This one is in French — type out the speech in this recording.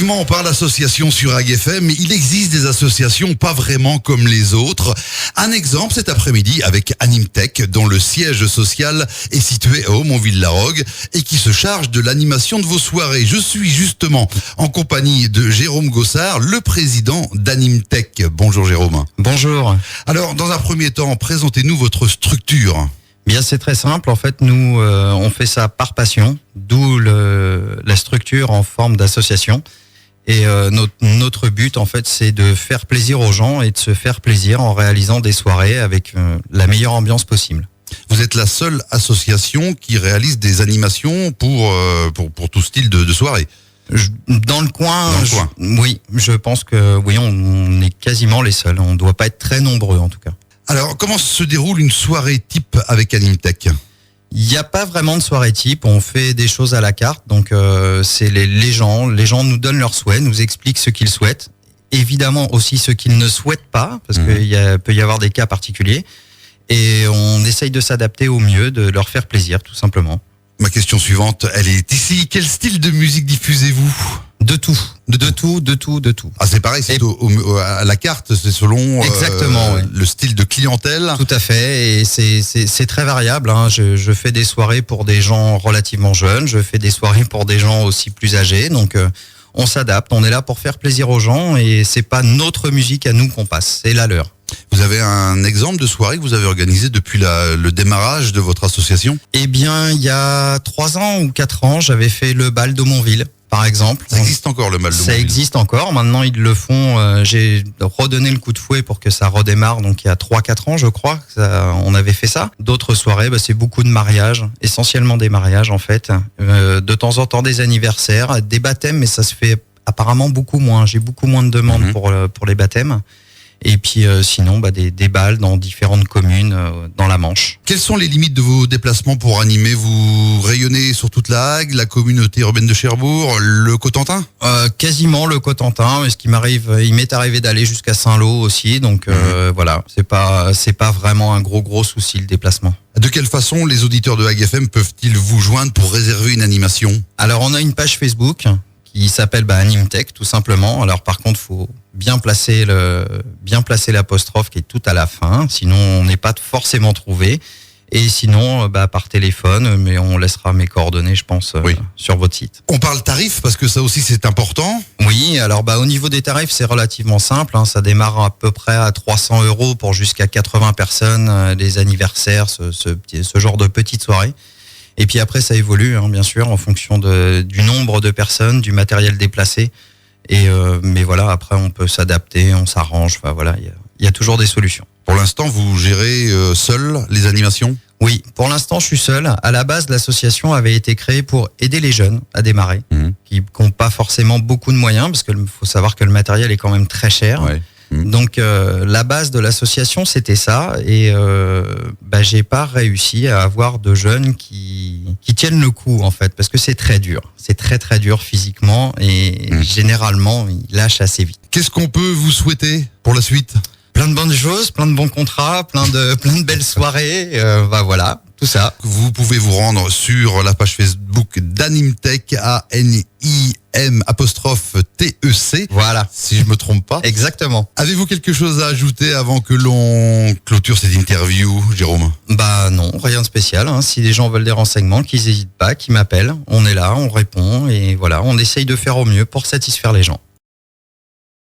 Effectivement, on parle association sur AgFM, mais il existe des associations pas vraiment comme les autres. Un exemple cet après-midi avec Animtech, dont le siège social est situé à Aumonville-la-Rogue et qui se charge de l'animation de vos soirées. Je suis justement en compagnie de Jérôme Gossard, le président d'Animtech. Bonjour Jérôme. Bonjour. Alors, dans un premier temps, présentez-nous votre structure. Bien, c'est très simple. En fait, nous, on fait ça par passion, d'où la structure en forme d'association. Et notre but, en fait, c'est de faire plaisir aux gens et de se faire plaisir en réalisant des soirées avec la meilleure ambiance possible. Vous êtes la seule association qui réalise des animations pour tout style de soirée. Dans le coin, oui, je pense que oui, on est quasiment les seuls. On ne doit pas être très nombreux, en tout cas. Alors, comment se déroule une soirée type avec Animtech ? Il n'y a pas vraiment de soirée type, on fait des choses à la carte, donc c'est les gens nous donnent leurs souhaits, nous expliquent ce qu'ils souhaitent, évidemment aussi ce qu'ils ne souhaitent pas, parce qu'il peut y avoir des cas particuliers, et on essaye de s'adapter au mieux, de leur faire plaisir tout simplement. Ma question suivante, elle est ici, quel style de musique diffusez-vous ? De tout. Ah, c'est pareil, c'est à la carte, c'est selon exactement, oui. Le style de clientèle. Tout à fait, et c'est très variable. Hein. Je fais des soirées pour des gens relativement jeunes, je fais des soirées pour des gens aussi plus âgés, donc on s'adapte, on est là pour faire plaisir aux gens, et c'est pas notre musique à nous qu'on passe, c'est la leur. Vous avez un exemple de soirée que vous avez organisé depuis le démarrage de votre association ? Eh bien, il y a 3 ans ou 4 ans, j'avais fait le bal d'Aumonville, par exemple. Ça existe encore, le bal d'Aumonville ? Ça existe encore. Maintenant, ils le font. J'ai redonné le coup de fouet pour que ça redémarre. Donc, il y a 3-4 ans, je crois, on avait fait ça. D'autres soirées, c'est beaucoup de mariages, essentiellement des mariages, en fait. De temps en temps, des anniversaires, des baptêmes, mais ça se fait apparemment beaucoup moins. J'ai beaucoup moins de demandes pour les baptêmes. Et puis sinon, des bals dans différentes communes dans la Manche. Quelles sont les limites de vos déplacements pour animer ? Vous rayonnez sur toute la Hague, la communauté urbaine de Cherbourg, le Cotentin ? Quasiment le Cotentin, mais il m'est arrivé d'aller jusqu'à Saint-Lô aussi, donc voilà, c'est pas vraiment un gros souci le déplacement. De quelle façon les auditeurs de AgFM peuvent-ils vous joindre pour réserver une animation ? Alors on a une page Facebook qui s'appelle Animtech tout simplement. Alors par contre, faut bien placer l'apostrophe qui est tout à la fin, sinon on n'est pas forcément trouvé. Et sinon, par téléphone, mais on laissera mes coordonnées, je pense, sur votre site. On parle tarifs parce que ça aussi c'est important. Oui, alors au niveau des tarifs, c'est relativement simple. Hein, ça démarre à peu près à 300 € pour jusqu'à 80 personnes, les anniversaires, ce genre de petites soirées. Et puis après, ça évolue, bien sûr, en fonction du nombre de personnes, du matériel déplacé. Mais voilà, après, on peut s'adapter, on s'arrange. Enfin voilà, il y a toujours des solutions. Pour l'instant, vous gérez seul les animations ? Oui, pour l'instant, je suis seul. À la base, l'association avait été créée pour aider les jeunes à démarrer, qui n'ont pas forcément beaucoup de moyens, parce qu'il faut savoir que le matériel est quand même très cher. Ouais. Donc la base de l'association c'était ça, et j'ai pas réussi à avoir de jeunes qui tiennent le coup en fait, parce que c'est très dur, c'est très dur physiquement, et généralement ils lâchent assez vite. Qu'est-ce qu'on peut vous souhaiter pour la suite ? Plein de bonnes choses, plein de bons contrats, plein de belles soirées, voilà, tout ça. Vous pouvez vous rendre sur la page Facebook d'Animtech, ANIM''TEC. Voilà. Si je me trompe pas. Exactement. Avez-vous quelque chose à ajouter avant que l'on clôture cette interview, Jérôme ? Non, rien de spécial. Si les gens veulent des renseignements, qu'ils n'hésitent pas, qu'ils m'appellent. On est là, on répond, et voilà, on essaye de faire au mieux pour satisfaire les gens.